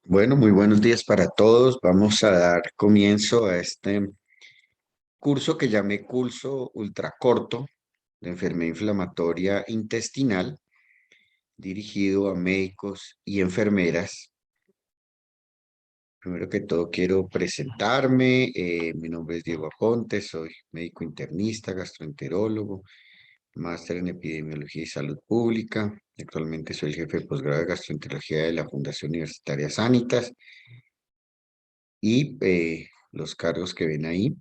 Bueno, muy buenos días para todos. Vamos a dar comienzo a este curso que llamé curso ultracorto de enfermedad inflamatoria intestinal, dirigido a médicos y enfermeras. Primero que todo, quiero presentarme. Mi nombre es Diego Aponte, soy médico internista, gastroenterólogo, máster en epidemiología y salud pública. Actualmente soy el jefe de posgrado de gastroenterología de la Fundación Universitaria Sanitas y los cargos que ven ahí.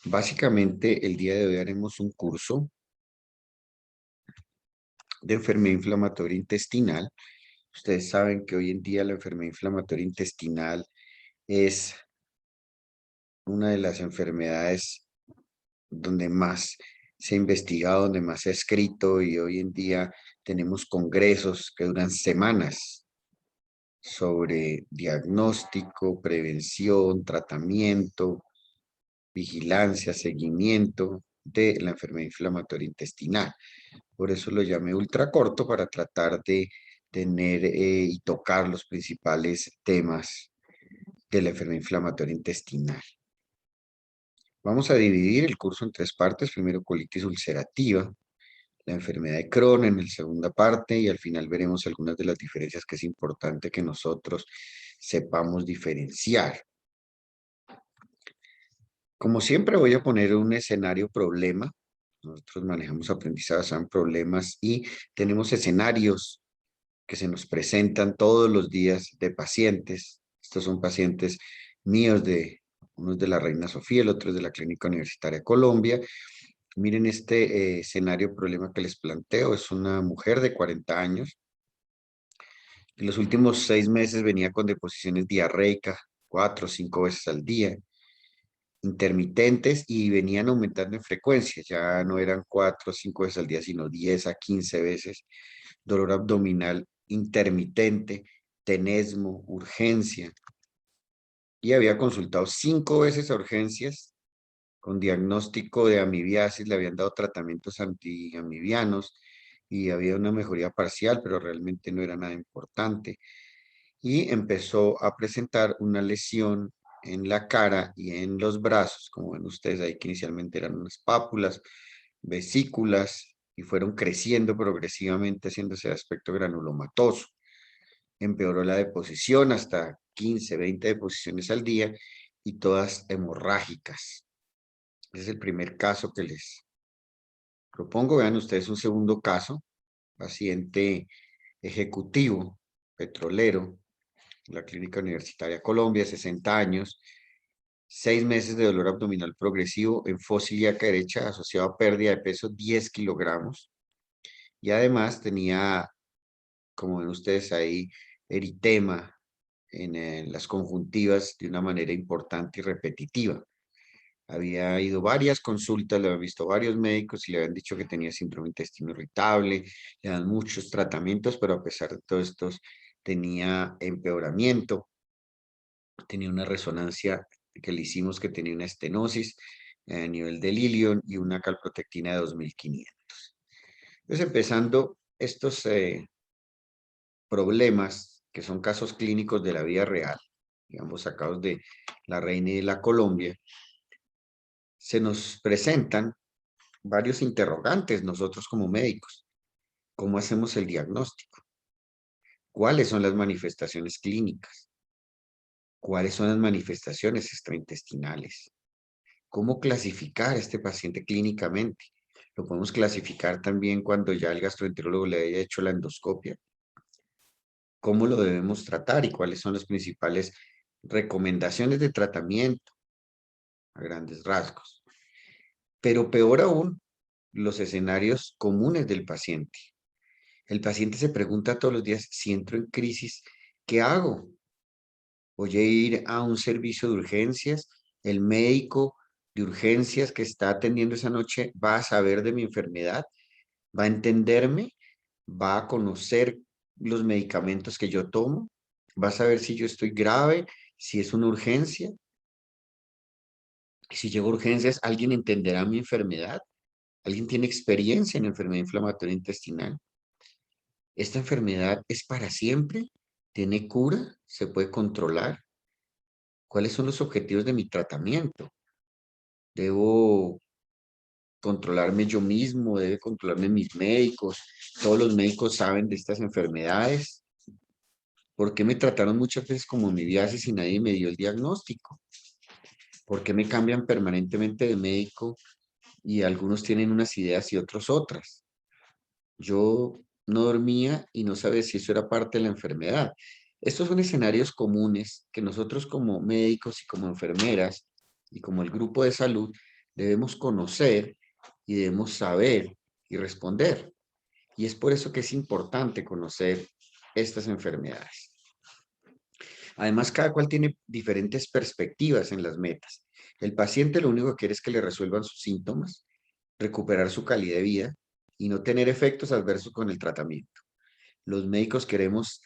Básicamente, el día de hoy haremos un curso de enfermedad inflamatoria intestinal. Ustedes saben que hoy en día la enfermedad inflamatoria intestinal es una de las enfermedades donde más se ha investigado, donde más se ha escrito, y hoy en día tenemos congresos que duran semanas sobre diagnóstico, prevención, tratamiento, vigilancia, seguimiento de la enfermedad inflamatoria intestinal. Por eso lo llamé ultracorto, para tratar de tener y tocar los principales temas de la enfermedad inflamatoria intestinal. Vamos a dividir el curso en tres partes. Primero, colitis ulcerativa, la enfermedad de Crohn en la segunda parte, y al final veremos algunas de las diferencias que es importante que nosotros sepamos diferenciar. Como siempre, voy a poner un escenario problema. Nosotros manejamos aprendizaje basado en problemas y tenemos escenarios que se nos presentan todos los días de pacientes. Estos son pacientes míos, uno es de la Reina Sofía, el otro es de la Clínica Universitaria de Colombia. Miren este escenario problema que les planteo. Es una mujer de 40 años. En los últimos 6 meses venía con deposiciones diarreicas 4 o 5 veces al día, intermitentes, y venían aumentando en frecuencia. Ya no eran 4 o 5 veces al día, sino 10 a 15 veces. Dolor abdominal intermitente, tenesmo, urgencia. Y había consultado 5 veces a urgencias con diagnóstico de amibiasis. Le habían dado tratamientos antiamibianos y había una mejoría parcial, pero realmente no era nada importante. Y empezó a presentar una lesión en la cara y en los brazos, como ven ustedes ahí, que inicialmente eran unas pápulas, vesículas, y fueron creciendo progresivamente, haciéndose de aspecto granulomatoso. Empeoró la deposición hasta 15, 20 deposiciones al día, y todas hemorrágicas. Ese es el primer caso que les propongo. Vean ustedes un segundo caso: paciente ejecutivo, petrolero, la Clínica Universitaria Colombia, 60 años, 6 meses de dolor abdominal progresivo en fosa ilíaca derecha asociado a pérdida de peso 10 kilogramos. Y además tenía, como ven ustedes ahí, eritema en las conjuntivas de una manera importante y repetitiva. Había ido varias consultas, le habían visto varios médicos y le habían dicho que tenía síndrome intestino irritable, le dan muchos tratamientos, pero a pesar de todo esto tenía empeoramiento. Tenía una resonancia que le hicimos que tenía una estenosis a nivel del ilion y una calprotectina de 2500. Entonces, empezando estos problemas, que son casos clínicos de la vida real, digamos, sacados de la Reina y de la Colombia, se nos presentan varios interrogantes nosotros como médicos. ¿Cómo hacemos el diagnóstico? ¿Cuáles son las manifestaciones clínicas? ¿Cuáles son las manifestaciones extraintestinales? ¿Cómo clasificar a este paciente clínicamente? Lo podemos clasificar también cuando ya el gastroenterólogo le haya hecho la endoscopia. ¿Cómo lo debemos tratar y cuáles son las principales recomendaciones de tratamiento a grandes rasgos? Pero peor aún, los escenarios comunes del paciente. El paciente se pregunta todos los días: si entro en crisis, ¿qué hago? Voy a ir a un servicio de urgencias. El médico de urgencias que está atendiendo esa noche va a saber de mi enfermedad, va a entenderme, va a conocer los medicamentos que yo tomo, va a saber si yo estoy grave, si es una urgencia. Si llego a urgencias, ¿alguien entenderá mi enfermedad? ¿Alguien tiene experiencia en enfermedad inflamatoria intestinal? ¿Esta enfermedad es para siempre ¿Tiene cura? ¿Se puede controlar? ¿Cuáles son los objetivos de mi tratamiento? ¿Debo controlarme yo mismo? ¿Debe controlarme mis médicos? ¿Todos los médicos saben de estas enfermedades? ¿Por qué me trataron muchas veces como midiasis y nadie me dio el diagnóstico? ¿Por qué me cambian permanentemente de médico y algunos tienen unas ideas y otros otras? Yo no dormía y no sabía si eso era parte de la enfermedad. Estos son escenarios comunes que nosotros como médicos y como enfermeras y como el grupo de salud debemos conocer y debemos saber y responder. Y es por eso que es importante conocer estas enfermedades. Además, cada cual tiene diferentes perspectivas en las metas. El paciente lo único que quiere es que le resuelvan sus síntomas, recuperar su calidad de vida y no tener efectos adversos con el tratamiento. Los médicos queremos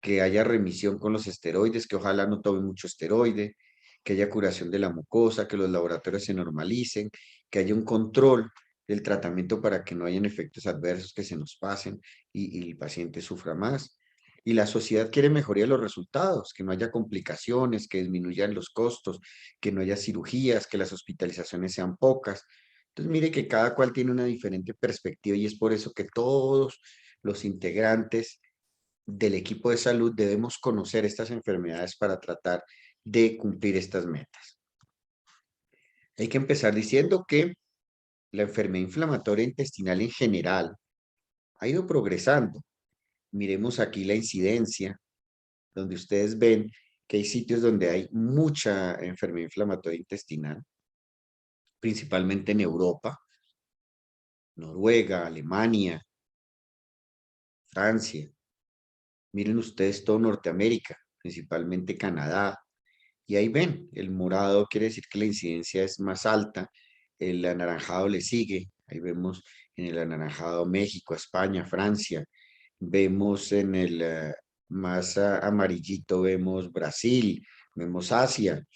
que haya remisión con los esteroides, que ojalá no tome mucho esteroide, que haya curación de la mucosa, que los laboratorios se normalicen, que haya un control del tratamiento para que no hayan efectos adversos que se nos pasen y el paciente sufra más. Y la sociedad quiere mejoría de los resultados, que no haya complicaciones, que disminuyan los costos, que no haya cirugías, que las hospitalizaciones sean pocas. Entonces, mire que cada cual tiene una diferente perspectiva y es por eso que todos los integrantes del equipo de salud debemos conocer estas enfermedades para tratar de cumplir estas metas. Hay que empezar diciendo que la enfermedad inflamatoria intestinal en general ha ido progresando. Miremos aquí la incidencia, donde ustedes ven que hay sitios donde hay mucha enfermedad inflamatoria intestinal, principalmente en Europa, Noruega, Alemania, Francia. Miren ustedes todo Norteamérica, principalmente Canadá. Y ahí ven, el morado quiere decir que la incidencia es más alta, el anaranjado le sigue. Ahí vemos en el anaranjado México, España, Francia. Vemos en el más amarillito, vemos Brasil, vemos Asia.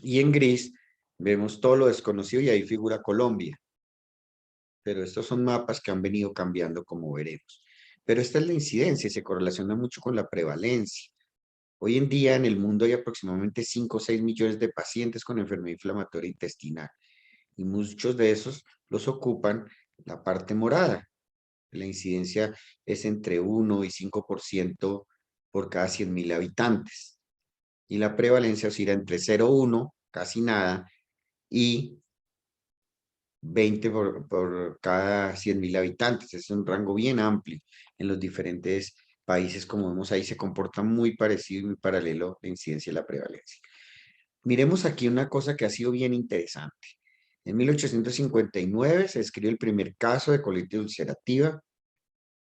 Y en gris vemos todo lo desconocido y ahí figura Colombia. Pero estos son mapas que han venido cambiando como veremos. Pero esta es la incidencia y se correlaciona mucho con la prevalencia. Hoy en día en el mundo hay aproximadamente 5 o 6 millones de pacientes con enfermedad inflamatoria intestinal y muchos de esos los ocupan la parte morada. La incidencia es entre 1 y 5% por cada 100.000 habitantes y la prevalencia oscila entre 0,1, casi nada, y 20 por cada 100.000 habitantes. Es un rango bien amplio en los diferentes países. Como vemos ahí, se comporta muy parecido y muy paralelo la incidencia y la prevalencia. Miremos aquí una cosa que ha sido bien interesante. En 1859 se escribe el primer caso de colitis ulcerativa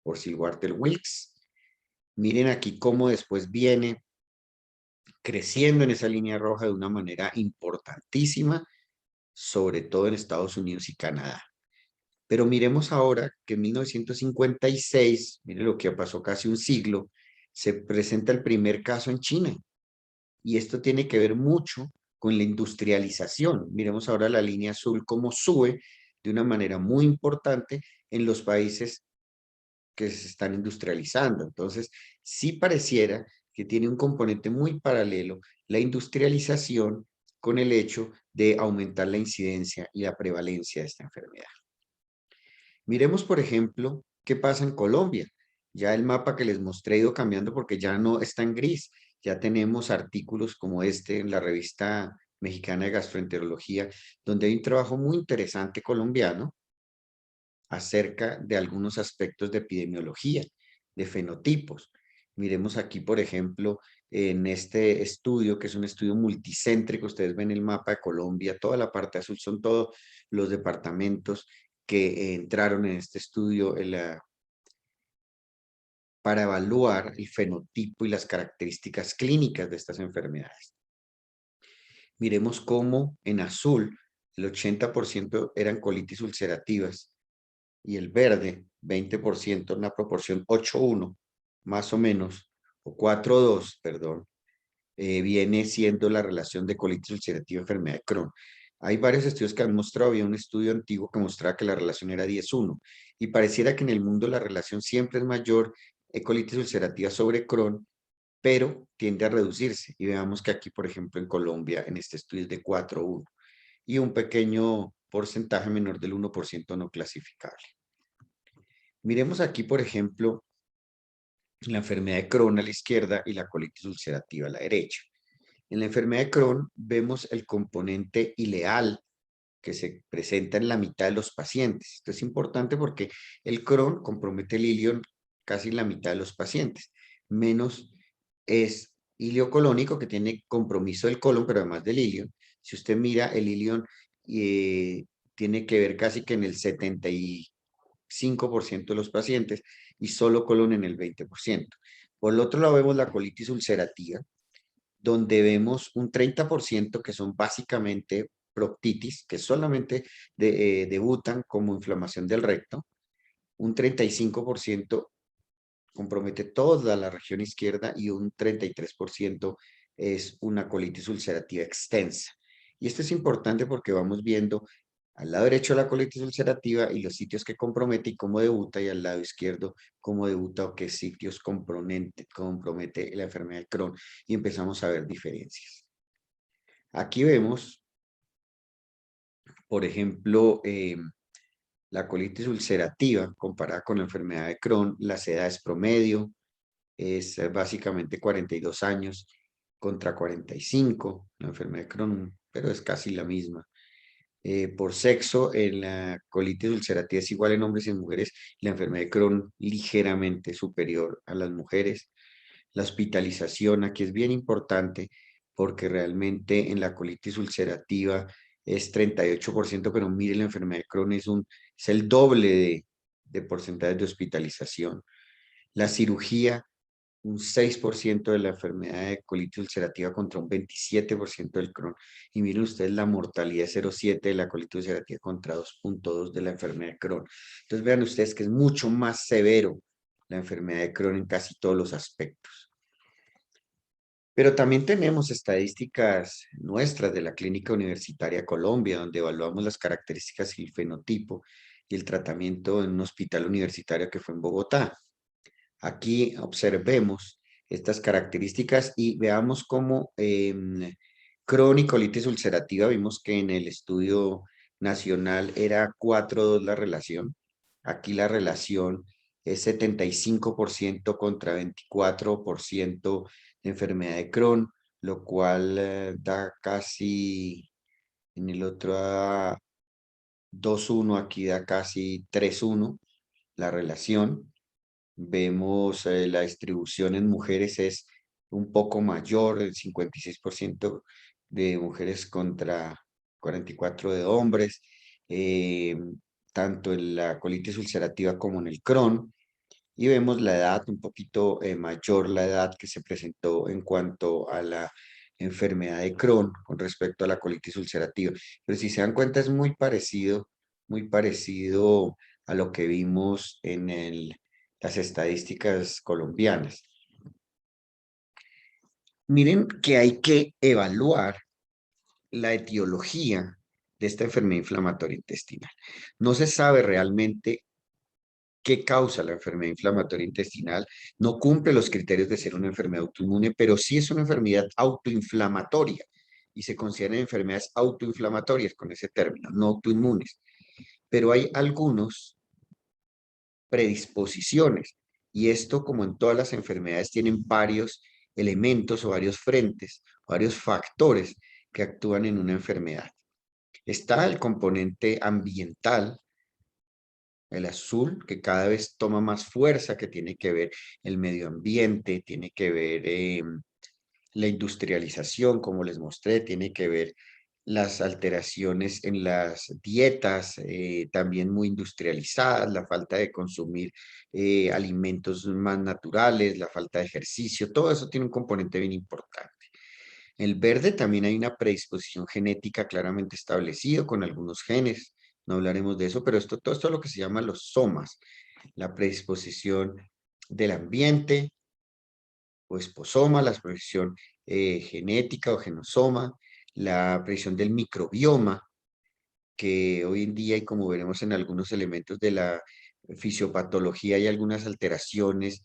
por Sir Walter Wilkes. Miren aquí cómo después viene creciendo en esa línea roja de una manera importantísima, sobre todo en Estados Unidos y Canadá. Pero miremos ahora que en 1956, mire lo que pasó casi un siglo, se presenta el primer caso en China. Y esto tiene que ver mucho con la industrialización. Miremos ahora la línea azul cómo sube de una manera muy importante en los países que se están industrializando. Entonces, sí pareciera que tiene un componente muy paralelo la industrialización con el hecho de aumentar la incidencia y la prevalencia de esta enfermedad. Miremos, por ejemplo, qué pasa en Colombia. Ya el mapa que les mostré ha ido cambiando porque ya no está en gris. Ya tenemos artículos como este en la revista mexicana de gastroenterología, donde hay un trabajo muy interesante colombiano acerca de algunos aspectos de epidemiología, de fenotipos. Miremos aquí, por ejemplo, en este estudio, que es un estudio multicéntrico, ustedes ven el mapa de Colombia, toda la parte azul son todos los departamentos que entraron en este estudio para evaluar el fenotipo y las características clínicas de estas enfermedades. Miremos cómo en azul el 80% eran colitis ulcerativas y el verde 20%, una proporción 8:1 más o menos, o 4:2, perdón, viene siendo la relación de colitis ulcerativa y enfermedad de Crohn. Hay varios estudios que han mostrado, había un estudio antiguo que mostraba que la relación era 10:1 y pareciera que en el mundo la relación siempre es mayor colitis ulcerativa sobre Crohn, pero tiende a reducirse. Y veamos que aquí, por ejemplo, en Colombia, en este estudio es de 4,1 y un pequeño porcentaje menor del 1% no clasificable. Miremos aquí, por ejemplo, la enfermedad de Crohn a la izquierda y la colitis ulcerativa a la derecha. En la enfermedad de Crohn vemos el componente ileal que se presenta en la mitad de los pacientes. Esto es importante porque el Crohn compromete el ilion casi en la mitad de los pacientes. Menos es iliocolónico, que tiene compromiso del colon, pero además del ilion. Si usted mira, el ilion tiene que ver casi que en el 75% de los pacientes y solo colon en el 20%. Por el otro lado vemos la colitis ulcerativa, donde vemos un 30% que son básicamente proctitis, que solamente debutan como inflamación del recto, un 35% compromete toda la región izquierda y un 33% es una colitis ulcerativa extensa. Y esto es importante porque vamos viendo al lado derecho la colitis ulcerativa y los sitios que compromete y cómo debuta, y al lado izquierdo cómo debuta o qué sitios compromete la enfermedad de Crohn, y empezamos a ver diferencias. Aquí vemos, por ejemplo, la colitis ulcerativa comparada con la enfermedad de Crohn. Las edades promedio es básicamente 42 años contra 45, la enfermedad de Crohn, pero es casi la misma. Por sexo, en la colitis ulcerativa es igual en hombres y en mujeres, la enfermedad de Crohn ligeramente superior a las mujeres. La hospitalización aquí es bien importante porque realmente en la colitis ulcerativa es 38%, pero mire, la enfermedad de Crohn es el doble de porcentaje de hospitalización. La cirugía, un 6% de la enfermedad de colitis ulcerativa contra un 27% del Crohn. Y miren ustedes la mortalidad 0,7 de la colitis ulcerativa contra 2,2 de la enfermedad de Crohn. Entonces vean ustedes que es mucho más severo la enfermedad de Crohn en casi todos los aspectos. Pero también tenemos estadísticas nuestras de la Clínica Universitaria Colombia, donde evaluamos las características y el fenotipo y el tratamiento en un hospital universitario que fue en Bogotá. Aquí observemos estas características y veamos cómo Crohn y colitis ulcerativa, vimos que en el estudio nacional era 4:2 la relación. Aquí la relación es 75% contra 24% de enfermedad de Crohn, lo cual da casi, en el otro da 2,1, aquí da casi 3,1 la relación. Vemos la distribución en mujeres es un poco mayor, el 56% de mujeres contra 44% de hombres, tanto en la colitis ulcerativa como en el Crohn. Y vemos la edad, un poquito mayor la edad que se presentó en cuanto a la enfermedad de Crohn con respecto a la colitis ulcerativa. Pero si se dan cuenta es muy parecido a lo que vimos en las estadísticas colombianas. Miren que hay que evaluar la etiología de esta enfermedad inflamatoria intestinal. No se sabe realmente qué causa la enfermedad inflamatoria intestinal. No cumple los criterios de ser una enfermedad autoinmune, pero sí es una enfermedad autoinflamatoria y se consideran enfermedades autoinflamatorias con ese término, no autoinmunes. Pero hay algunos predisposiciones, y esto, como en todas las enfermedades, tienen varios elementos o varios frentes, varios factores que actúan en una enfermedad. Está el componente ambiental, el azul, que cada vez toma más fuerza, que tiene que ver el medio ambiente, tiene que ver la industrialización, como les mostré, tiene que ver las alteraciones en las dietas, también muy industrializadas, la falta de consumir alimentos más naturales, la falta de ejercicio, todo eso tiene un componente bien importante. El verde también hay una predisposición genética claramente establecido con algunos genes, no hablaremos de eso, pero todo esto es lo que se llama los somas, la predisposición del ambiente o esposoma, la predisposición genética o genosoma, la predicción del microbioma, que hoy en día, y como veremos en algunos elementos de la fisiopatología, hay algunas alteraciones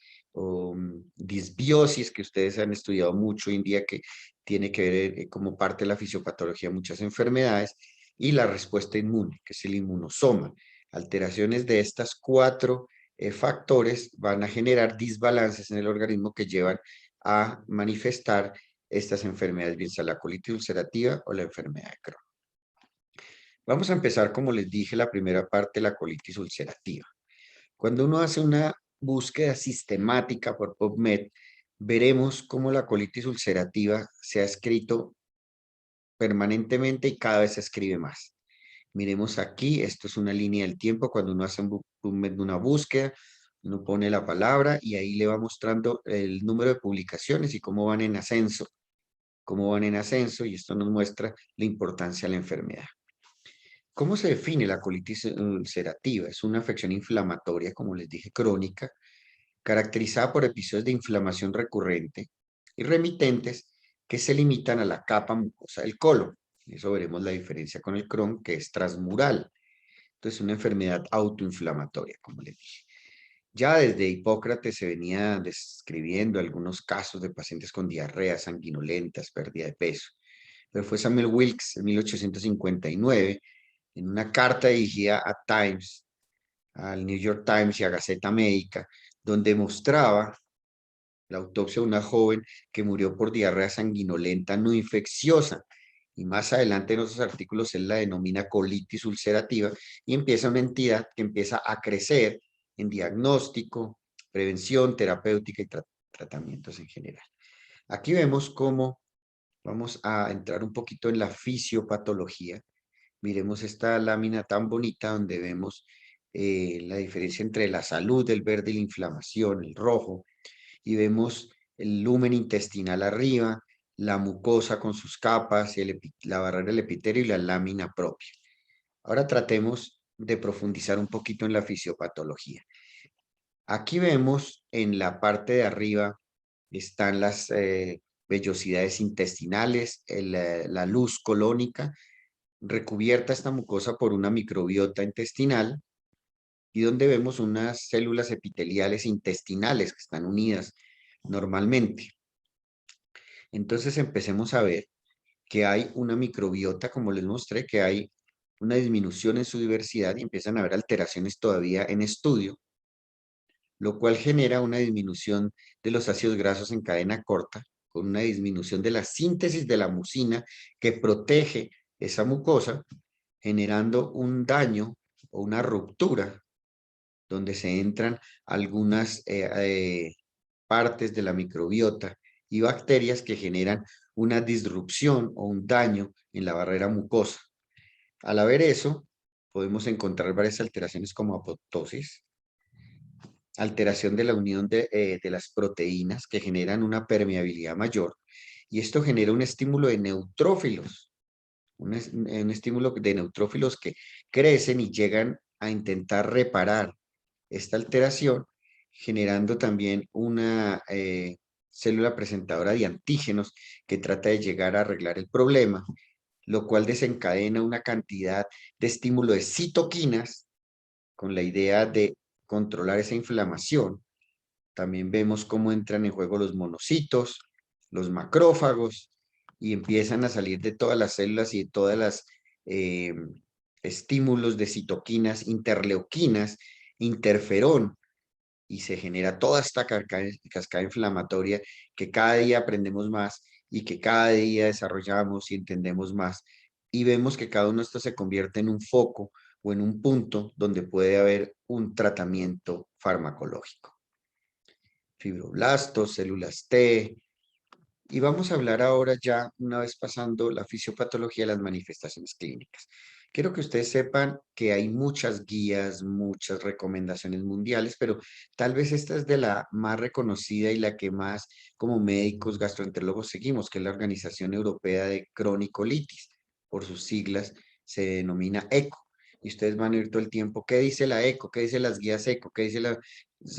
disbiosis, que ustedes han estudiado mucho hoy en día, que tiene que ver como parte de la fisiopatología de muchas enfermedades, y la respuesta inmune, que es el inmunosoma. Alteraciones de estas cuatro factores van a generar desbalances en el organismo que llevan a manifestar estas enfermedades, bien sea la colitis ulcerativa o la enfermedad de Crohn. Vamos a empezar, como les dije, la primera parte, la colitis ulcerativa. Cuando uno hace una búsqueda sistemática por PubMed, veremos cómo la colitis ulcerativa se ha escrito permanentemente y cada vez se escribe más. Miremos aquí, esto es una línea del tiempo, cuando uno hace en PubMed una búsqueda, uno pone la palabra y ahí le va mostrando el número de publicaciones y cómo van en ascenso, y esto nos muestra la importancia de la enfermedad. ¿Cómo se define la colitis ulcerativa? Es una afección inflamatoria, como les dije, crónica, caracterizada por episodios de inflamación recurrente y remitentes que se limitan a la capa mucosa del colon. Eso veremos la diferencia con el Crohn, que es transmural. Entonces, una enfermedad autoinflamatoria, como les dije. Ya desde Hipócrates se venía describiendo algunos casos de pacientes con diarreas sanguinolentas, pérdida de peso. Pero fue Samuel Wilkes en 1859, en una carta dirigida a Times, al New York Times y a Gaceta Médica, donde mostraba la autopsia de una joven que murió por diarrea sanguinolenta no infecciosa. Y más adelante en otros artículos él la denomina colitis ulcerativa y empieza una entidad que empieza a crecer en diagnóstico, prevención, terapéutica y tratamientos en general. Aquí vemos cómo vamos a entrar un poquito en la fisiopatología. Miremos esta lámina tan bonita donde vemos la diferencia entre la salud, el verde y la inflamación, el rojo, y vemos el lumen intestinal arriba, la mucosa con sus capas, la barrera del epitelio y la lámina propia. Ahora tratemos de profundizar un poquito en la fisiopatología. Aquí vemos en la parte de arriba están las vellosidades intestinales, la luz colónica, recubierta esta mucosa por una microbiota intestinal y donde vemos unas células epiteliales intestinales que están unidas normalmente. Entonces empecemos a ver que hay una microbiota, como les mostré, que hay una disminución en su diversidad y empiezan a haber alteraciones todavía en estudio, lo cual genera una disminución de los ácidos grasos en cadena corta, con una disminución de la síntesis de la mucina que protege esa mucosa, generando un daño o una ruptura donde se entran algunas partes de la microbiota y bacterias que generan una disrupción o un daño en la barrera mucosa. Al haber eso, podemos encontrar varias alteraciones como apoptosis, alteración de la unión de las proteínas que generan una permeabilidad mayor, y esto genera un estímulo de neutrófilos, un estímulo de neutrófilos que crecen y llegan a intentar reparar esta alteración, generando también una célula presentadora de antígenos que trata de llegar a arreglar el problema, lo cual desencadena una cantidad de estímulo de citoquinas con la idea de controlar esa inflamación. También vemos cómo entran en juego los monocitos, los macrófagos, y empiezan a salir de todas las células y de todas las estímulos de citoquinas, interleuquinas, interferón, y se genera toda esta cascada inflamatoria que cada día aprendemos más y que cada día desarrollamos y entendemos más. Y vemos que cada uno de estos se convierte en un foco o en un punto donde puede haber un tratamiento farmacológico. Fibroblastos, células T. Y vamos a hablar ahora ya, una vez pasando la fisiopatología de las manifestaciones clínicas. Quiero que ustedes sepan que hay muchas guías, muchas recomendaciones mundiales, pero tal vez esta es de la más reconocida y la que más como médicos gastroenterólogos seguimos, que es la Organización Europea de Cronicolitis. Por sus siglas se denomina ECO. Y ustedes van a ir todo el tiempo, ¿qué dice la ECO? ¿Qué dice las guías ECO? ¿Qué dice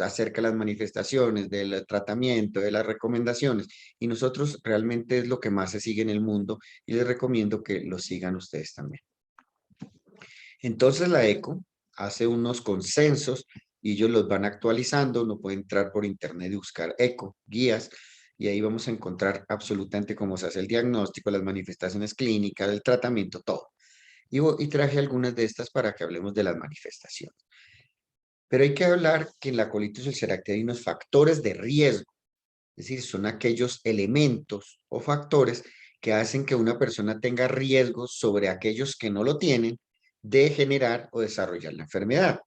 acerca de las manifestaciones, del tratamiento, de las recomendaciones? Y nosotros realmente es lo que más se sigue en el mundo y les recomiendo que lo sigan ustedes también. Entonces la ECO hace unos consensos y ellos los van actualizando. Uno puede entrar por internet y buscar eco, guías, y ahí vamos a encontrar absolutamente cómo se hace el diagnóstico, las manifestaciones clínicas, el tratamiento, todo. Y traje algunas de estas para que hablemos de las manifestaciones. Pero hay que hablar que en la colitis ulcerativa hay unos factores de riesgo, es decir, son aquellos elementos o factores que hacen que una persona tenga riesgos sobre aquellos que no lo tienen de generar o desarrollar la enfermedad.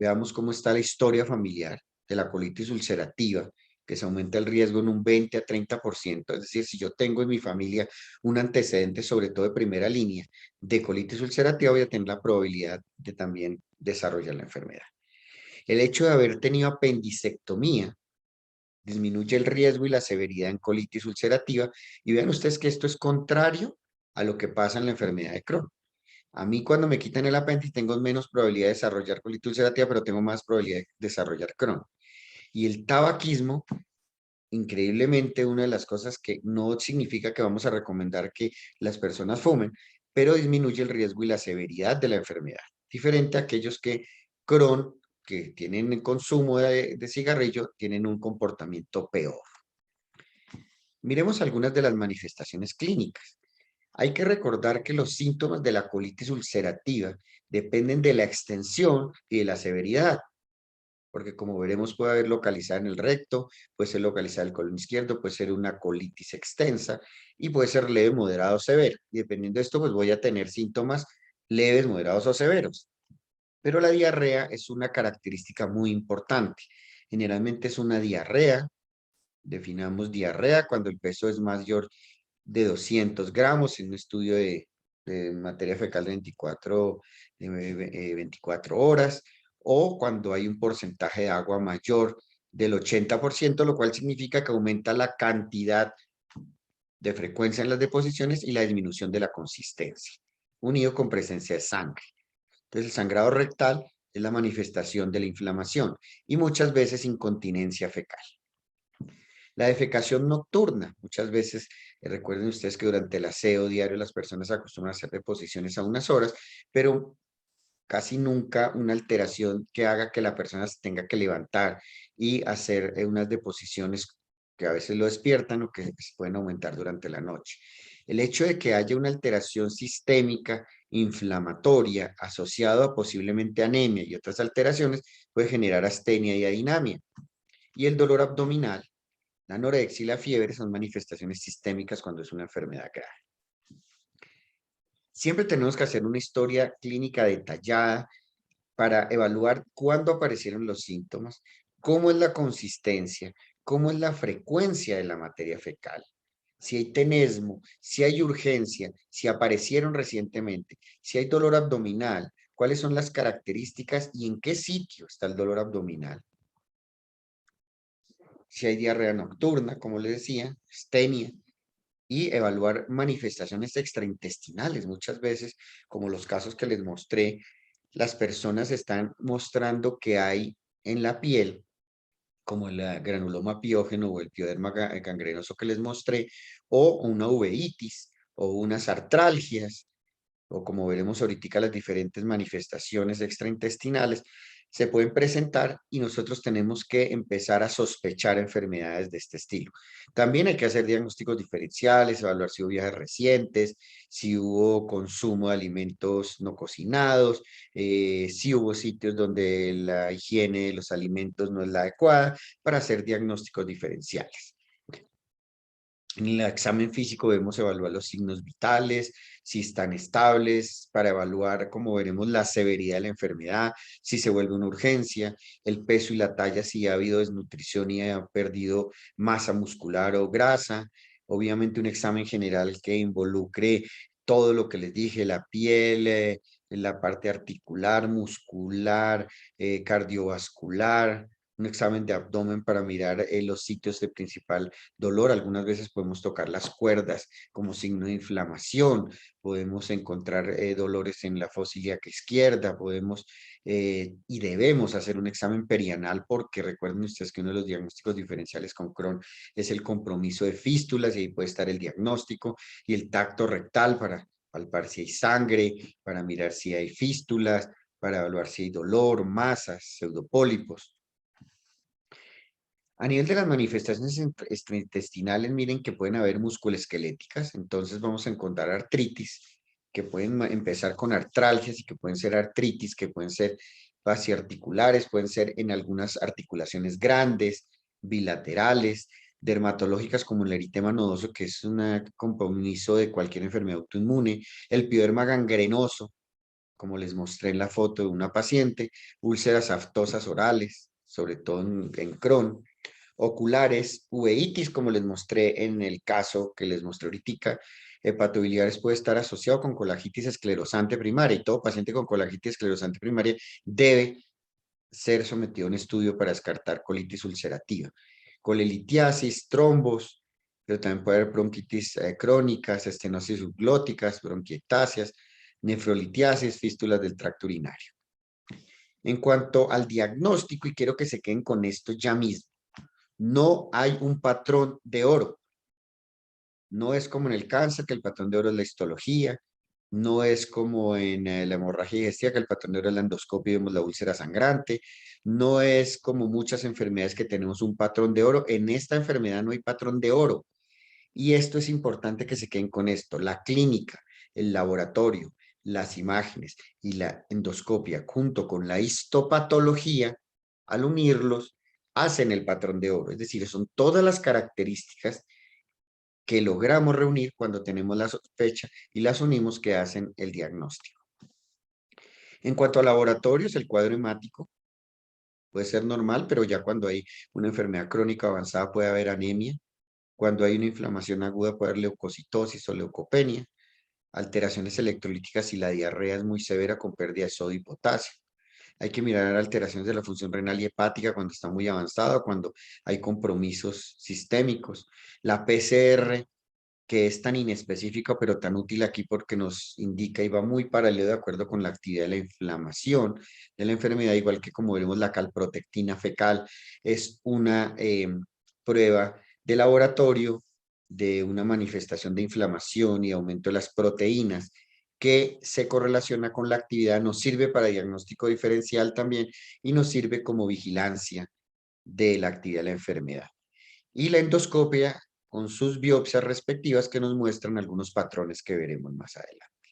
Veamos cómo está la historia familiar de la colitis ulcerativa, que se aumenta el riesgo en un 20 a 30%. Es decir, si yo tengo en mi familia un antecedente, sobre todo de primera línea, de colitis ulcerativa, voy a tener la probabilidad de también desarrollar la enfermedad. El hecho de haber tenido apendicectomía disminuye el riesgo y la severidad en colitis ulcerativa. Y vean ustedes que esto es contrario a lo que pasa en la enfermedad de Crohn. A mí cuando me quitan el apéndice tengo menos probabilidad de desarrollar colitis ulcerativa, pero tengo más probabilidad de desarrollar Crohn. Y el tabaquismo, increíblemente, una de las cosas que no significa que vamos a recomendar que las personas fumen, pero disminuye el riesgo y la severidad de la enfermedad. Diferente a aquellos que Crohn, que tienen el consumo de cigarrillo, tienen un comportamiento peor. Miremos algunas de las manifestaciones clínicas. Hay que recordar que los síntomas de la colitis ulcerativa dependen de la extensión y de la severidad, porque como veremos puede haber localizada en el recto, puede ser localizada en el colon izquierdo, puede ser una colitis extensa y puede ser leve, moderado o severo. Y dependiendo de esto, pues voy a tener síntomas leves, moderados o severos. Pero la diarrea es una característica muy importante. Generalmente es una diarrea. Definamos diarrea cuando el peso es mayor de 200 gramos en un estudio de materia fecal de 24 horas, o cuando hay un porcentaje de agua mayor del 80%, lo cual significa que aumenta la cantidad de frecuencia en las deposiciones y la disminución de la consistencia, unido con presencia de sangre. Entonces, el sangrado rectal es la manifestación de la inflamación y muchas veces incontinencia fecal. La defecación nocturna, muchas veces, recuerden ustedes que durante el aseo diario las personas acostumbran a hacer deposiciones a unas horas, pero casi nunca una alteración que haga que la persona se tenga que levantar y hacer unas deposiciones que a veces lo despiertan o que se pueden aumentar durante la noche. El hecho de que haya una alteración sistémica inflamatoria asociada a posiblemente anemia y otras alteraciones puede generar astenia y adinamia. Y el dolor abdominal, la anorexia y la fiebre son manifestaciones sistémicas cuando es una enfermedad grave. Siempre tenemos que hacer una historia clínica detallada para evaluar cuándo aparecieron los síntomas, cómo es la consistencia, cómo es la frecuencia de la materia fecal, si hay tenesmo, si hay urgencia, si aparecieron recientemente, si hay dolor abdominal, cuáles son las características y en qué sitio está el dolor abdominal. Si hay diarrea nocturna, como les decía, astenia, y evaluar manifestaciones extraintestinales. Muchas veces, como los casos que les mostré, las personas están mostrando que hay en la piel, como el granuloma piógeno o el pioderma gangrenoso que les mostré, o una uveitis, o unas artralgias, o como veremos ahorita las diferentes manifestaciones extraintestinales se pueden presentar y nosotros tenemos que empezar a sospechar enfermedades de este estilo. También hay que hacer diagnósticos diferenciales, evaluar si hubo viajes recientes, si hubo consumo de alimentos no cocinados, si hubo sitios donde la higiene de los alimentos no es la adecuada para hacer diagnósticos diferenciales. En el examen físico debemos evaluar los signos vitales, si están estables, para evaluar, como veremos, la severidad de la enfermedad, si se vuelve una urgencia, el peso y la talla, si ha habido desnutrición y ha perdido masa muscular o grasa. Obviamente un examen general que involucre todo lo que les dije, la piel, la parte articular, muscular, cardiovascular, un examen de abdomen para mirar los sitios de principal dolor. Algunas veces podemos tocar las cuerdas como signo de inflamación, podemos encontrar dolores en la fosa ilíaca izquierda, podemos y debemos hacer un examen perianal porque recuerden ustedes que uno de los diagnósticos diferenciales con Crohn es el compromiso de fístulas y ahí puede estar el diagnóstico y el tacto rectal para palpar si hay sangre, para mirar si hay fístulas, para evaluar si hay dolor, masas, pseudopólipos. A nivel de las manifestaciones intestinales, miren que pueden haber musculoesqueléticas, entonces vamos a encontrar artritis, que pueden empezar con artralgias y que pueden ser artritis, que pueden ser fasciarticulares, pueden ser en algunas articulaciones grandes, bilaterales, dermatológicas como el eritema nodoso, que es un compromiso de cualquier enfermedad autoinmune, el pioderma gangrenoso, como les mostré en la foto de una paciente, úlceras aftosas orales, sobre todo en Crohn, oculares, uveitis, como les mostré en el caso que les mostré ahorita. Hepatobiliares puede estar asociado con colagitis esclerosante primaria y todo paciente con colagitis esclerosante primaria debe ser sometido a un estudio para descartar colitis ulcerativa. Colelitiasis, trombos, pero también puede haber bronquitis crónicas, estenosis subglóticas, bronquiectasias, nefrolitiasis, fístulas del tracto urinario. En cuanto al diagnóstico, y quiero que se queden con esto ya mismo, no hay un patrón de oro. No es como en el cáncer, que el patrón de oro es la histología. No es como en la hemorragia digestiva, que el patrón de oro es la endoscopia y vemos la úlcera sangrante. No es como muchas enfermedades que tenemos un patrón de oro. En esta enfermedad no hay patrón de oro. Y esto es importante que se queden con esto. La clínica, el laboratorio, las imágenes y la endoscopia junto con la histopatología, al unirlos, hacen el patrón de oro. Es decir, son todas las características que logramos reunir cuando tenemos la sospecha y las unimos que hacen el diagnóstico. En cuanto a laboratorios, el cuadro hemático puede ser normal, pero ya cuando hay una enfermedad crónica avanzada puede haber anemia. Cuando hay una inflamación aguda puede haber leucocitosis o leucopenia, alteraciones electrolíticas y la diarrea es muy severa con pérdida de sodio y potasio. Hay que mirar alteraciones de la función renal y hepática cuando está muy avanzado, cuando hay compromisos sistémicos. La PCR, que es tan inespecífica pero tan útil aquí porque nos indica y va muy paralelo de acuerdo con la actividad de la inflamación de la enfermedad, igual que como vemos la calprotectina fecal, es una prueba de laboratorio de una manifestación de inflamación y aumento de las proteínas que se correlaciona con la actividad, nos sirve para diagnóstico diferencial también y nos sirve como vigilancia de la actividad de la enfermedad. Y la endoscopia con sus biopsias respectivas que nos muestran algunos patrones que veremos más adelante.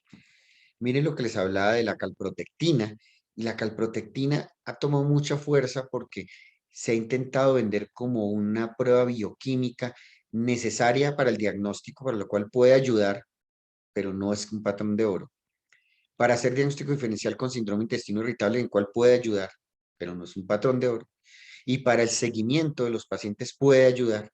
Miren lo que les hablaba de la calprotectina. Y la calprotectina ha tomado mucha fuerza porque se ha intentado vender como una prueba bioquímica necesaria para el diagnóstico, para lo cual puede ayudar, pero no es un patrón de oro. Para hacer diagnóstico diferencial con síndrome intestino irritable, en el cual puede ayudar, pero no es un patrón de oro. Y para el seguimiento de los pacientes puede ayudar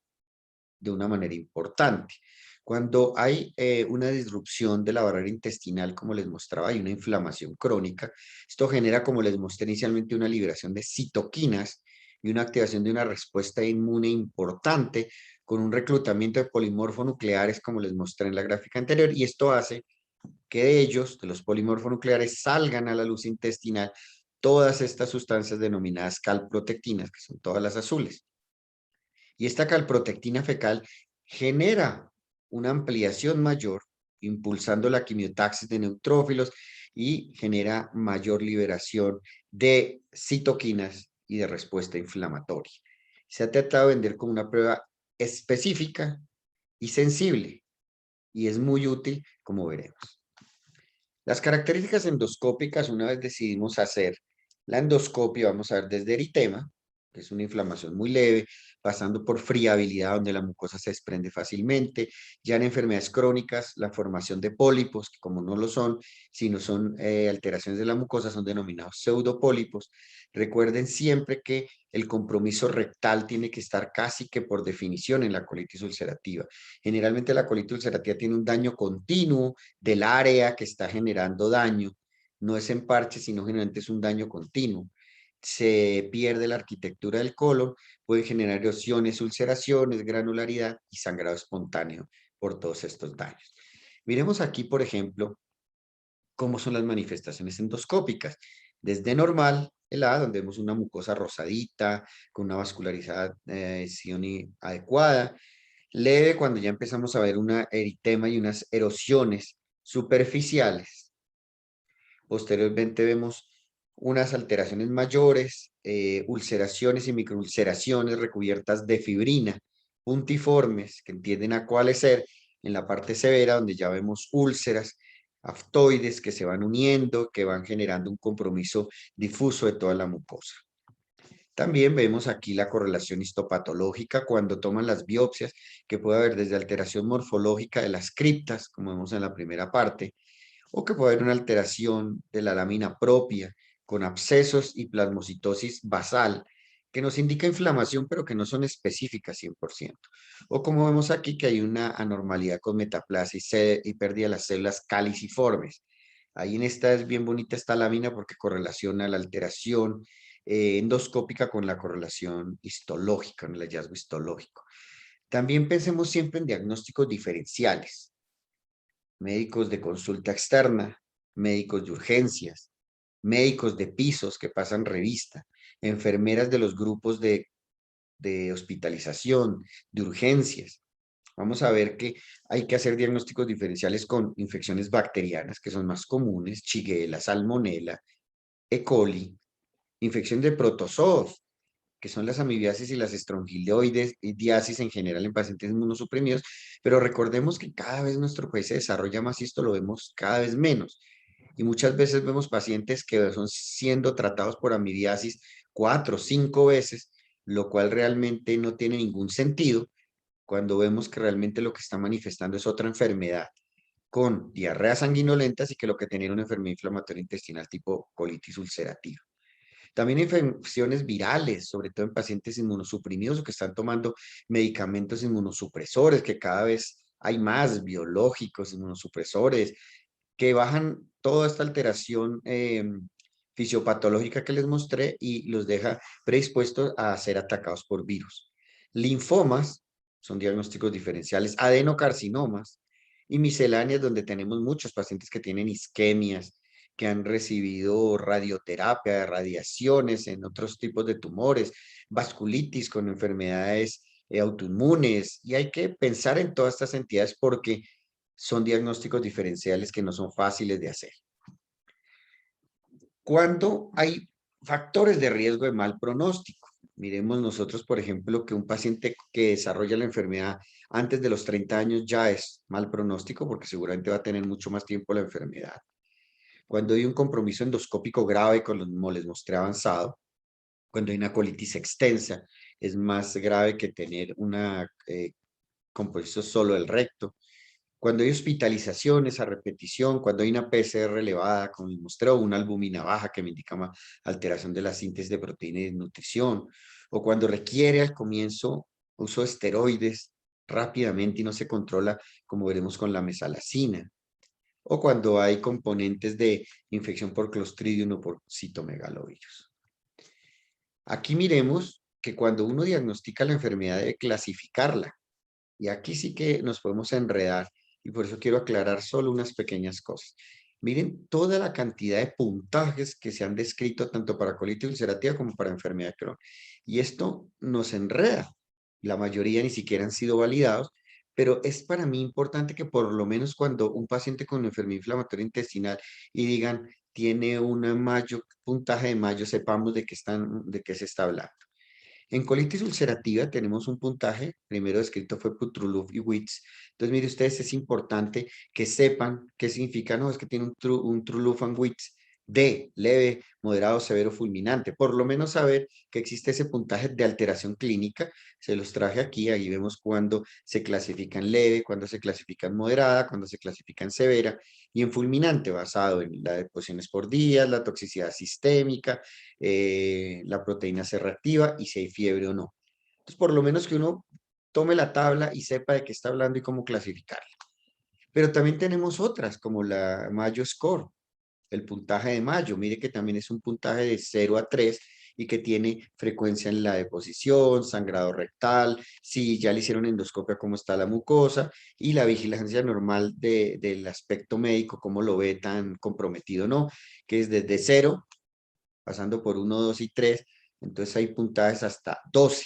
de una manera importante. Cuando hay una disrupción de la barrera intestinal, como les mostraba, hay una inflamación crónica, esto genera, como les mostré inicialmente, una liberación de citoquinas y una activación de una respuesta inmune importante con un reclutamiento de polimorfonucleares, como les mostré en la gráfica anterior, y esto hace que de ellos, de los polimorfonucleares, salgan a la luz intestinal todas estas sustancias denominadas calprotectinas, que son todas las azules. Y esta calprotectina fecal genera una ampliación mayor, impulsando la quimiotaxis de neutrófilos y genera mayor liberación de citoquinas y de respuesta inflamatoria. Se ha tratado de vender como una prueba específica y sensible, y es muy útil, como veremos. Las características endoscópicas, una vez decidimos hacer la endoscopia, vamos a ver desde eritema, que es una inflamación muy leve, pasando por friabilidad, donde la mucosa se desprende fácilmente. Ya en enfermedades crónicas, la formación de pólipos, que como no lo son, sino son alteraciones de la mucosa, son denominados pseudopólipos. Recuerden siempre que el compromiso rectal tiene que estar casi que por definición en la colitis ulcerativa. Generalmente la colitis ulcerativa tiene un daño continuo del área que está generando daño. No es en parche, sino generalmente es un daño continuo. Se pierde la arquitectura del colon, puede generar erosiones, ulceraciones, granularidad y sangrado espontáneo por todos estos daños. Miremos aquí, por ejemplo, cómo son las manifestaciones endoscópicas. Desde normal, el A, donde vemos una mucosa rosadita, con una vascularización adecuada. Leve, cuando ya empezamos a ver una eritema y unas erosiones superficiales. Posteriormente vemos unas alteraciones mayores, ulceraciones y microulceraciones recubiertas de fibrina, puntiformes, que tienden a coalescer en la parte severa, donde ya vemos úlceras, aftoides que se van uniendo, que van generando un compromiso difuso de toda la mucosa. También vemos aquí la correlación histopatológica cuando toman las biopsias, que puede haber desde alteración morfológica de las criptas, como vemos en la primera parte, o que puede haber una alteración de la lámina propia con abscesos y plasmocitosis basal, que nos indica inflamación, pero que no son específicas 100%. O como vemos aquí, que hay una anormalidad con metaplasia y pérdida de las células caliciformes. Ahí en esta es bien bonita esta lámina porque correlaciona la alteración endoscópica con la correlación histológica, con el hallazgo histológico. También pensemos siempre en diagnósticos diferenciales, médicos de consulta externa, médicos de urgencias, médicos de pisos que pasan revista, enfermeras de los grupos de hospitalización, de urgencias. Vamos a ver que hay que hacer diagnósticos diferenciales con infecciones bacterianas, que son más comunes, Shigella, Salmonella, E. coli, infección de protozoos, que son las amibiasis y las estrongiloides en general en pacientes inmunosuprimidos, pero recordemos que cada vez nuestro país se desarrolla más y esto lo vemos cada vez menos. Y muchas veces vemos pacientes que son siendo tratados por amibiasis 4 o 5 veces, lo cual realmente no tiene ningún sentido cuando vemos que realmente lo que está manifestando es otra enfermedad con diarreas sanguinolentas y que lo que tenía era una enfermedad inflamatoria intestinal tipo colitis ulcerativa. También infecciones virales, sobre todo en pacientes inmunosuprimidos o que están tomando medicamentos inmunosupresores, que cada vez hay más biológicos, inmunosupresores, que bajan toda esta alteración fisiopatológica que les mostré y los deja predispuestos a ser atacados por virus. Linfomas, son diagnósticos diferenciales, adenocarcinomas y misceláneas, donde tenemos muchos pacientes que tienen isquemias, que han recibido radioterapia, radiaciones en otros tipos de tumores, vasculitis con enfermedades autoinmunes, y hay que pensar en todas estas entidades porque son diagnósticos diferenciales que no son fáciles de hacer. Cuando hay factores de riesgo de mal pronóstico, miremos nosotros, por ejemplo, que un paciente que desarrolla la enfermedad antes de los 30 años ya es mal pronóstico porque seguramente va a tener mucho más tiempo la enfermedad. Cuando hay un compromiso endoscópico grave con los moles mostré avanzado, cuando hay una colitis extensa, es más grave que tener una compromiso solo del recto. Cuando hay hospitalizaciones a repetición, cuando hay una PCR elevada con el muestreo, una albúmina baja que me indica más alteración de la síntesis de proteína y de nutrición, o cuando requiere al comienzo uso de esteroides rápidamente y no se controla, como veremos con la mesalazina, o cuando hay componentes de infección por Clostridium o por citomegalovirus. Aquí miremos que cuando uno diagnostica la enfermedad debe clasificarla. Y aquí sí que nos podemos enredar y por eso quiero aclarar solo unas pequeñas cosas. Miren toda la cantidad de puntajes que se han descrito tanto para colitis ulcerativa como para enfermedad de Crohn. Y esto nos enreda. La mayoría ni siquiera han sido validados, pero es para mí importante que por lo menos cuando un paciente con enfermedad inflamatoria intestinal y digan tiene una mayo, puntaje de mayo, sepamos de qué se está hablando. En colitis ulcerativa tenemos un puntaje, primero descrito fue Putruluf y Witz. Entonces, mire ustedes, es importante que sepan qué significa, no, es que tiene un Truluf and Witz de leve, moderado, severo, fulminante. Por lo menos saber que existe ese puntaje de alteración clínica. Se los traje aquí, ahí vemos cuando se clasifica en leve, cuando se clasifica en moderada, cuando se clasifica en severa y en fulminante, basado en la deposiciones por días, la toxicidad sistémica, la proteína C reactiva y si hay fiebre o no. Entonces, por lo menos que uno tome la tabla y sepa de qué está hablando y cómo clasificarla. Pero también tenemos otras, como la Mayo Score, el puntaje de Mayo. Mire que también es un puntaje de 0 a 3 y que tiene frecuencia en la deposición, sangrado rectal, si ya le hicieron endoscopia, cómo está la mucosa y la vigilancia normal del aspecto médico, cómo lo ve tan comprometido o no, que es desde 0 pasando por 1, 2 y 3, entonces hay puntajes hasta 12.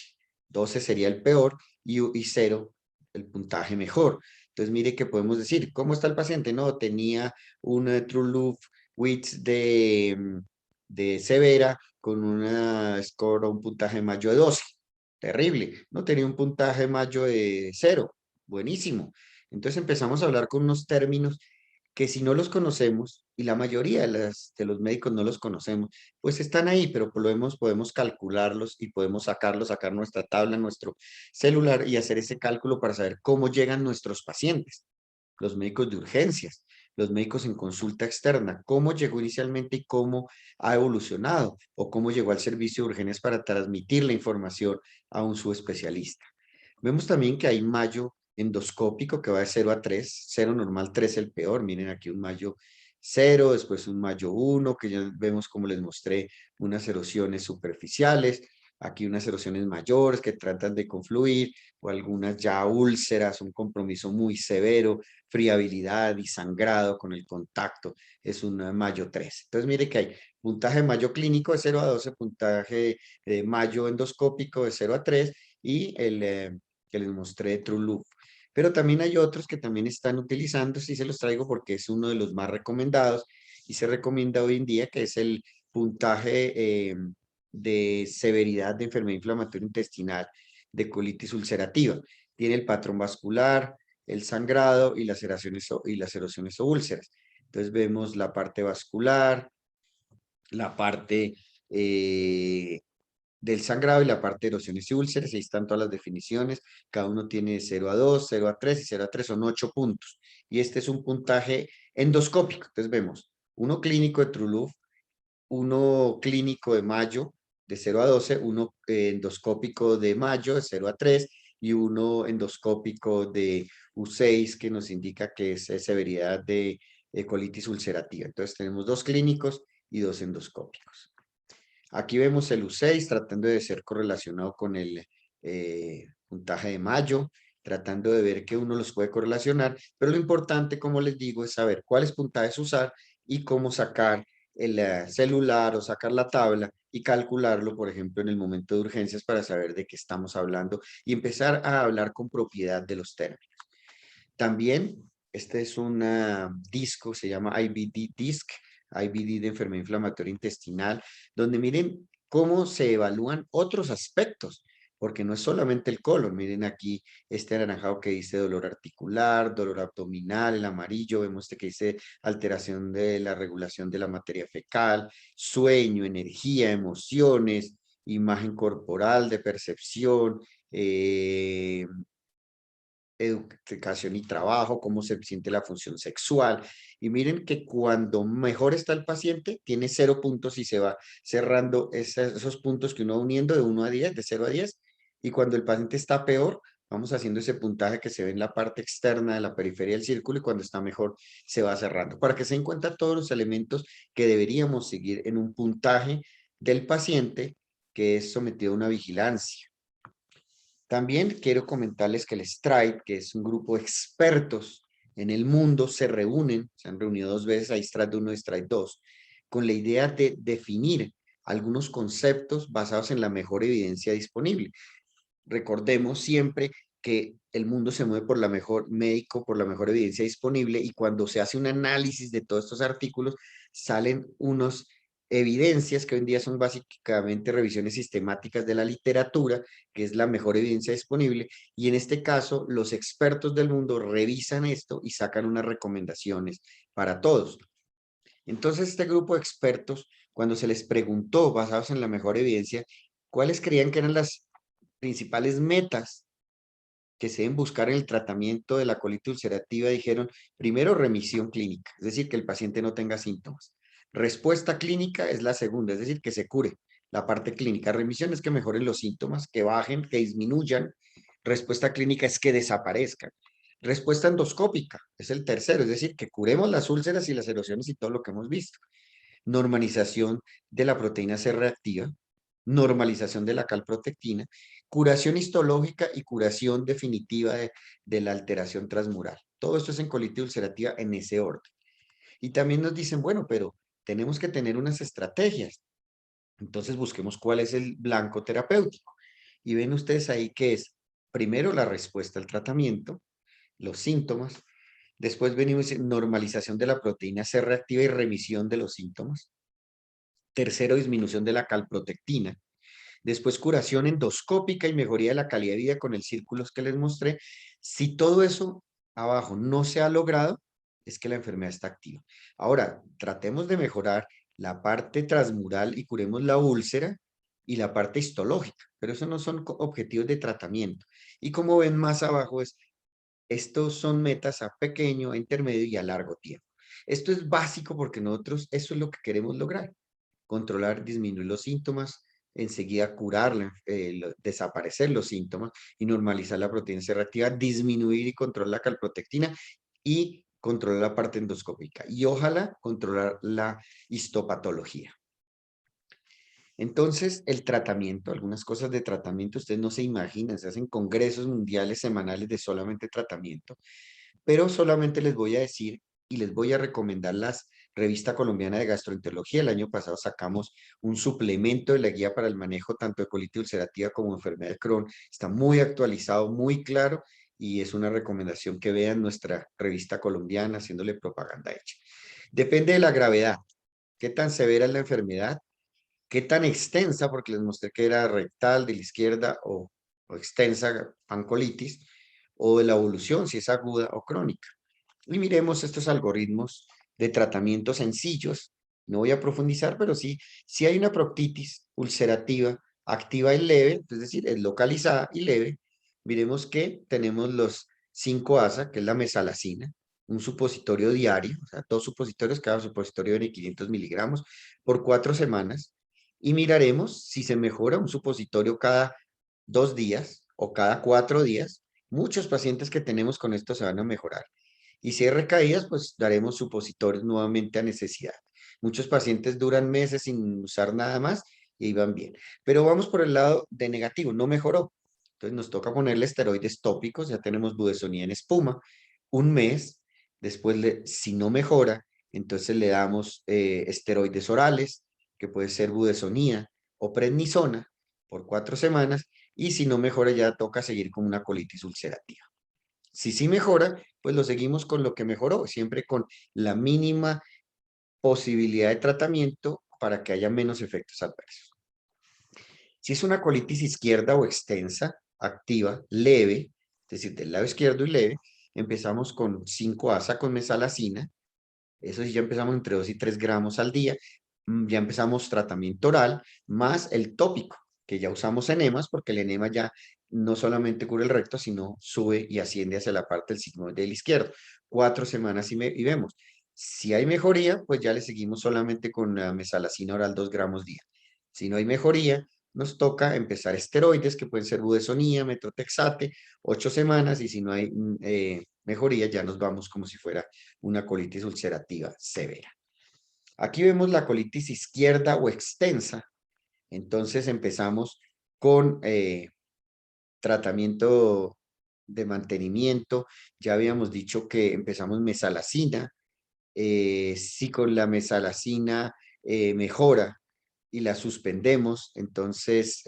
12 sería el peor y 0 el puntaje mejor. Entonces mire que podemos decir, ¿cómo está el paciente? No, tenía un True Love Width de de severa con una score o un puntaje de Mayo de 12. Terrible. No tenía un puntaje de Mayo de 0. Buenísimo. Entonces empezamos a hablar con unos términos que si no los conocemos, y la mayoría de los médicos no los conocemos, pues están ahí, pero podemos calcularlos y podemos sacarlos, sacar nuestra tabla, nuestro celular y hacer ese cálculo para saber cómo llegan nuestros pacientes, los médicos de urgencias, los médicos en consulta externa, cómo llegó inicialmente y cómo ha evolucionado, o cómo llegó al servicio de urgencias para transmitir la información a un subespecialista. Vemos también que hay mayo endoscópico que va de 0 a 3, 0 normal, 3 el peor. Miren aquí un mayo 0, después un mayo 1, que ya vemos como les mostré unas erosiones superficiales, aquí unas erosiones mayores que tratan de confluir, o algunas ya úlceras, un compromiso muy severo, friabilidad y sangrado con el contacto, es un mayo 3. Entonces mire que hay puntaje de mayo clínico de 0 a 12, puntaje de mayo endoscópico de 0 a 3 y el que les mostré, TrueLoop. Pero también hay otros que también están utilizando, sí se los traigo porque es uno de los más recomendados y se recomienda hoy en día, que es el puntaje de severidad de enfermedad inflamatoria intestinal de colitis ulcerativa. Tiene el patrón vascular, el sangrado y las erosiones o úlceras. Entonces vemos la parte vascular, la parte del sangrado y la parte de erosiones y úlceras. Ahí están todas las definiciones. Cada uno tiene 0 a 2, 0 a 3 y 0 a 3 son 8 puntos. Y este es un puntaje endoscópico. Entonces vemos uno clínico de TrueLoop, uno clínico de Mayo de 0 a 12, uno endoscópico de Mayo de 0 a 3 y uno endoscópico de U6 que nos indica que es severidad de colitis ulcerativa. Entonces tenemos dos clínicos y dos endoscópicos. Aquí vemos el U6 tratando de ser correlacionado con el puntaje de Mayo, tratando de ver que uno los puede correlacionar, pero lo importante, como les digo, es saber cuáles puntajes usar y cómo sacar el celular o sacar la tabla y calcularlo, por ejemplo, en el momento de urgencias para saber de qué estamos hablando y empezar a hablar con propiedad de los términos. También, este es un disco, se llama IBD Disc, IBD de enfermedad inflamatoria intestinal, donde miren cómo se evalúan otros aspectos, porque no es solamente el colon. Miren aquí este anaranjado que dice dolor articular, dolor abdominal, el amarillo, vemos este que dice alteración de la regulación de la materia fecal, sueño, energía, emociones, imagen corporal, de percepción, educación y trabajo, cómo se siente la función sexual. Y miren que cuando mejor está el paciente, tiene 0 puntos y se va cerrando esos puntos que uno va uniendo de 1 a 10, de 0 a 10. Y cuando el paciente está peor, vamos haciendo ese puntaje que se ve en la parte externa de la periferia del círculo y cuando está mejor se va cerrando. Para que se den cuenta todos los elementos que deberíamos seguir en un puntaje del paciente que es sometido a una vigilancia. También quiero comentarles que el STRIDE, que es un grupo de expertos en el mundo, se han reunido 2 veces, hay STRIDE 1 y STRIDE 2, con la idea de definir algunos conceptos basados en la mejor evidencia disponible. Recordemos siempre que el mundo se mueve por la mejor médico, por la mejor evidencia disponible y cuando se hace un análisis de todos estos artículos salen unos evidencias que hoy en día son básicamente revisiones sistemáticas de la literatura, que es la mejor evidencia disponible, y en este caso los expertos del mundo revisan esto y sacan unas recomendaciones para todos. Entonces este grupo de expertos, cuando se les preguntó, basados en la mejor evidencia, cuáles creían que eran las principales metas que se deben buscar en el tratamiento de la colitis ulcerativa, dijeron, primero, remisión clínica, es decir, que el paciente no tenga síntomas. Respuesta clínica es la segunda, es decir, que se cure la parte clínica. Remisión es que mejoren los síntomas, que bajen, que disminuyan. Respuesta clínica es que desaparezcan. Respuesta endoscópica es el tercero, es decir, que curemos las úlceras y las erosiones y todo lo que hemos visto. Normalización de la proteína C reactiva, normalización de la calprotectina, curación histológica y curación definitiva de la alteración transmural. Todo esto es en colitis ulcerativa en ese orden. Y también nos dicen, bueno, pero tenemos que tener unas estrategias. Entonces busquemos cuál es el blanco terapéutico. Y ven ustedes ahí que es primero la respuesta al tratamiento, los síntomas, después venimos en normalización de la proteína C reactiva y remisión de los síntomas. Tercero, disminución de la calprotectina. Después, curación endoscópica y mejoría de la calidad de vida con el círculo que les mostré. Si todo eso abajo no se ha logrado, es que la enfermedad está activa. Ahora, tratemos de mejorar la parte transmural y curemos la úlcera y la parte histológica, pero eso no son objetivos de tratamiento. Y como ven más abajo, estos son metas a pequeño, a intermedio y a largo tiempo. Esto es básico porque nosotros eso es lo que queremos lograr: controlar, disminuir los síntomas, enseguida curar, desaparecer los síntomas y normalizar la proteína C reactiva, disminuir y controlar la calprotectina y controlar la parte endoscópica y ojalá controlar la histopatología. Entonces, el tratamiento, algunas cosas de tratamiento, ustedes no se imaginan, se hacen congresos mundiales semanales de solamente tratamiento, pero solamente les voy a decir y les voy a recomendar las Revista Colombiana de Gastroenterología. El año pasado sacamos un suplemento de la guía para el manejo tanto de colitis ulcerativa como enfermedad de Crohn. Está muy actualizado, muy claro y es una recomendación que vean nuestra revista colombiana haciéndole propaganda hecha. Depende de la gravedad, qué tan severa es la enfermedad, qué tan extensa, porque les mostré que era rectal de la izquierda o extensa pancolitis, o de la evolución, si es aguda o crónica. Y miremos estos algoritmos de tratamiento sencillos. No voy a profundizar, pero sí, si hay una proctitis ulcerativa activa y leve, es decir, es localizada y leve, miremos que tenemos los 5-ASA, que es la mesalazina, un supositorio diario, o sea, 2 supositorios, cada supositorio de 500 miligramos por 4 semanas, y miraremos si se mejora un supositorio cada 2 días o cada 4 días. Muchos pacientes que tenemos con esto se van a mejorar. Y si hay recaídas, pues daremos supositorios nuevamente a necesidad. Muchos pacientes duran meses sin usar nada más y van bien. Pero vamos por el lado de negativo, no mejoró. Entonces nos toca ponerle esteroides tópicos, ya tenemos budesonida en espuma, un mes. Después, si no mejora, entonces le damos esteroides orales, que puede ser budesonida o prednisona, por 4 semanas. Y si no mejora, ya toca seguir con una colitis ulcerativa. Si sí mejora, pues lo seguimos con lo que mejoró, siempre con la mínima posibilidad de tratamiento para que haya menos efectos adversos. Si es una colitis izquierda o extensa, activa, leve, es decir, del lado izquierdo y leve, empezamos con 5-ASA con mesalazina. Eso sí, ya empezamos entre 2 y 3 gramos al día. Ya empezamos tratamiento oral más el tópico, que ya usamos enemas, porque el enema ya no solamente cubre el recto, sino sube y asciende hacia la parte del sigmoide del izquierdo. 4 semanas y vemos. Si hay mejoría, pues ya le seguimos solamente con la mesalazina oral 2 gramos día. Si no hay mejoría, nos toca empezar esteroides, que pueden ser budesonida, metotrexate, 8 semanas, y si no hay mejoría, ya nos vamos como si fuera una colitis ulcerativa severa. Aquí vemos la colitis izquierda o extensa. Entonces empezamos con tratamiento de mantenimiento. Ya habíamos dicho que empezamos mesalazina. Si con la mesalazina mejora y la suspendemos, entonces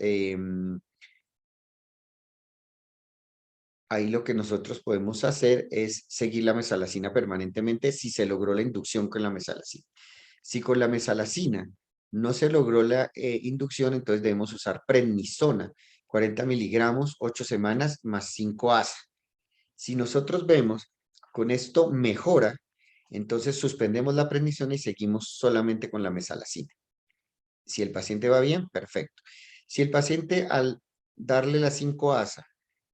ahí lo que nosotros podemos hacer es seguir la mesalazina permanentemente si se logró la inducción con la mesalazina. Si con la mesalazina no se logró la inducción, entonces debemos usar prednisona, 40 miligramos, 8 semanas, más 5-ASA. Si nosotros vemos con esto mejora, entonces suspendemos la prednisona y seguimos solamente con la mesalazina. Si el paciente va bien, perfecto. Si el paciente al darle la 5-ASA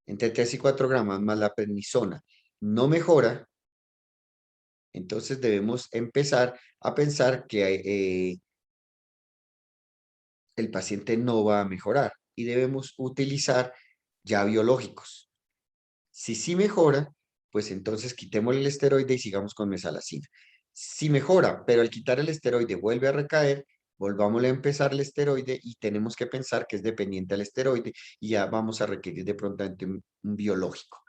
entre 3 y 4 gramos más la prednisona no mejora, entonces debemos empezar a pensar que el paciente no va a mejorar y debemos utilizar ya biológicos. Si sí mejora, pues entonces quitemos el esteroide y sigamos con mesalazina. Si mejora, pero al quitar el esteroide vuelve a recaer, volvámosle a empezar el esteroide y tenemos que pensar que es dependiente del esteroide y ya vamos a requerir de pronto un biológico.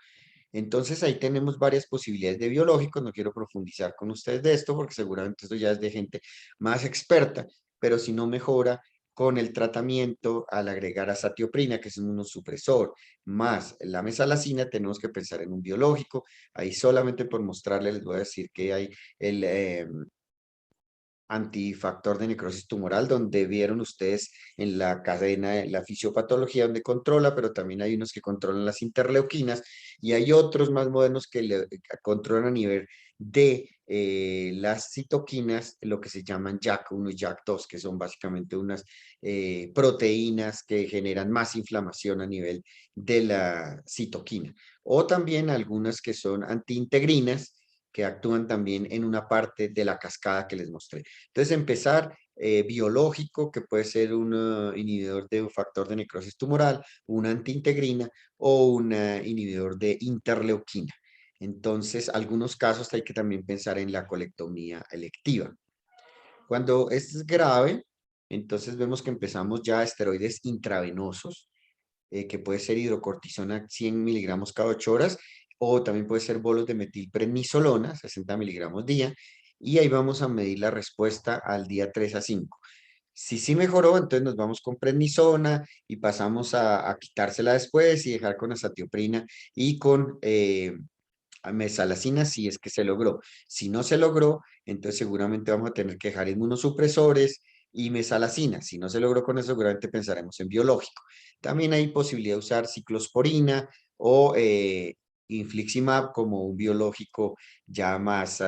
Entonces ahí tenemos varias posibilidades de biológicos. No quiero profundizar con ustedes de esto porque seguramente esto ya es de gente más experta, pero si no mejora con el tratamiento al agregar azatioprina, que es un inmunosupresor, más la mesalazina, tenemos que pensar en un biológico. Ahí solamente por mostrarles les voy a decir que hay antifactor de necrosis tumoral, donde vieron ustedes en la cadena de la fisiopatología donde controla, pero también hay unos que controlan las interleuquinas y hay otros más modernos que controlan a nivel de las citoquinas, lo que se llaman JAK1 y JAK2, que son básicamente unas proteínas que generan más inflamación a nivel de la citoquina. O también algunas que son antiintegrinas, que actúan también en una parte de la cascada que les mostré. Entonces, empezar biológico, que puede ser un inhibidor de un factor de necrosis tumoral, una antiintegrina o un inhibidor de interleuquina. Entonces, algunos casos hay que también pensar en la colectomía electiva. Cuando es grave, entonces vemos que empezamos ya esteroides intravenosos, que puede ser hidrocortisona 100 miligramos cada 8 horas, o también puede ser bolos de metilprednisolona, 60 miligramos día, y ahí vamos a medir la respuesta al día 3 a 5. Si sí mejoró, entonces nos vamos con prednisona y pasamos a quitársela después y dejar con azatioprina y con mesalacina si es que se logró. Si no se logró, entonces seguramente vamos a tener que dejar inmunosupresores y mesalacina. Si no se logró con eso, seguramente pensaremos en biológico. También hay posibilidad de usar ciclosporina o infliximab como un biológico ya más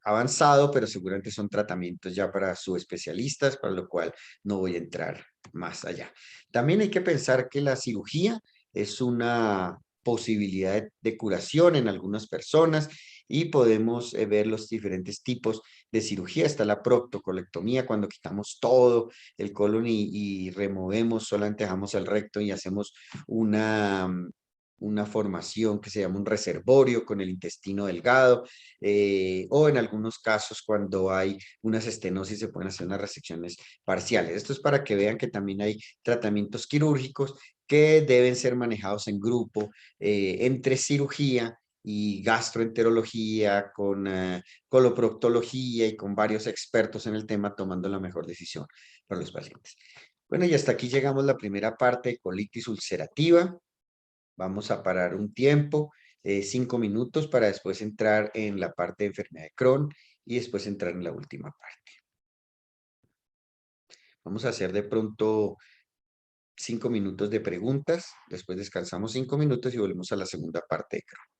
avanzado, pero seguramente son tratamientos ya para subespecialistas, para lo cual no voy a entrar más allá. También hay que pensar que la cirugía es una posibilidad de curación en algunas personas y podemos ver los diferentes tipos de cirugía. Está la proctocolectomía, cuando quitamos todo el colon y removemos, solamente dejamos el recto y hacemos una formación que se llama un reservorio con el intestino delgado, o en algunos casos cuando hay unas estenosis se pueden hacer unas resecciones parciales. Esto es para que vean que también hay tratamientos quirúrgicos que deben ser manejados en grupo, entre cirugía y gastroenterología, con coloproctología y con varios expertos en el tema, tomando la mejor decisión para los pacientes. Bueno, y hasta aquí llegamos la primera parte de colitis ulcerativa. Vamos a parar un tiempo, 5 minutos, para después entrar en la parte de enfermedad de Crohn y después entrar en la última parte. Vamos a hacer de pronto 5 minutos de preguntas, después descansamos 5 minutos y volvemos a la segunda parte de Crohn.